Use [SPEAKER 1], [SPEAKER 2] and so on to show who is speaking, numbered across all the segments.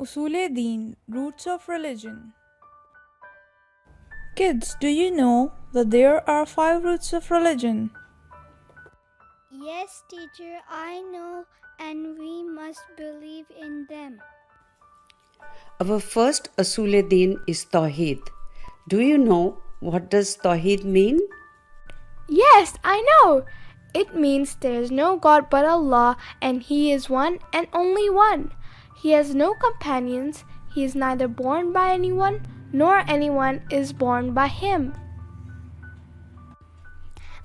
[SPEAKER 1] Deen, Roots of Religion. Kids, do you know that there are 5 roots of religion?
[SPEAKER 2] Yes, teacher, I know, and we must believe in them.
[SPEAKER 3] Our first Asool Deen is Tawheed. Do you know what does Tawheed mean?
[SPEAKER 4] Yes, I know. It means there is no God but Allah, and He is one and only one. He has no companions. He is neither born by anyone, nor anyone is born by Him.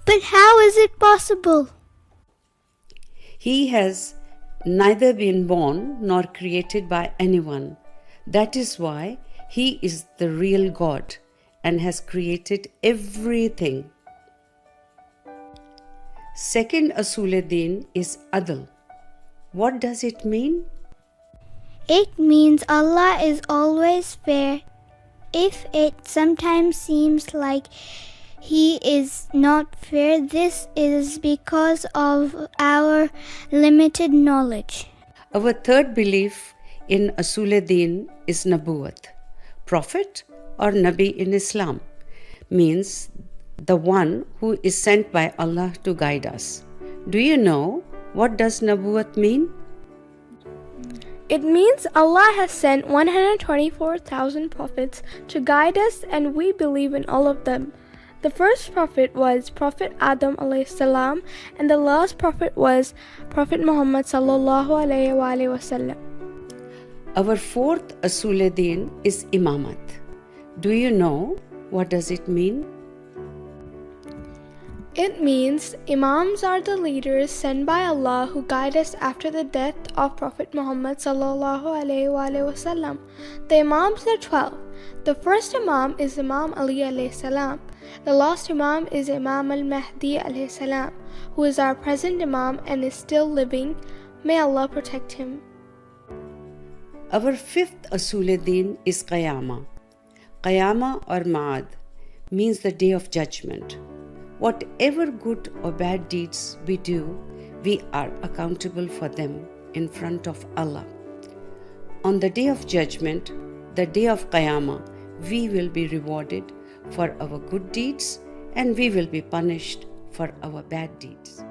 [SPEAKER 2] But how is it possible?
[SPEAKER 3] He has neither been born nor created by anyone. That is why He is the real God and has created everything. Second Asool Deen is Adl. What does it mean?
[SPEAKER 2] It means Allah is always fair. If it sometimes seems like He is not fair, this is because of our limited knowledge.
[SPEAKER 3] Our third belief in Asool Deen is Nabuwat. Prophet or Nabi in Islam means the one who is sent by Allah to guide us. Do you know what does Nabuwat mean?
[SPEAKER 4] It means Allah has sent 124,000 prophets to guide us, and we believe in all of them. The first prophet was Prophet Adam alayhi salam, and the last prophet was Prophet Muhammad sallallahu alayhi wasallam.
[SPEAKER 3] Our fourth Asool Deen is Imamat. Do you know what does it mean?
[SPEAKER 4] It means Imams are the leaders sent by Allah who guide us after the death of Prophet Muhammad sallallahu alayhi wasallam. The Imams are 12. The first Imam is Imam Ali alayhi salam. The last Imam is Imam Mahdi alayhi salam, who is our present Imam and is still living. May Allah protect him.
[SPEAKER 3] Our fifth Asool Deen is Qiyamah. Qiyamah or Ma'ad means the day of judgment. Whatever good or bad deeds we do, we are accountable for them in front of Allah. On the day of judgment, the day of Qiyamah, we will be rewarded for our good deeds and we will be punished for our bad deeds.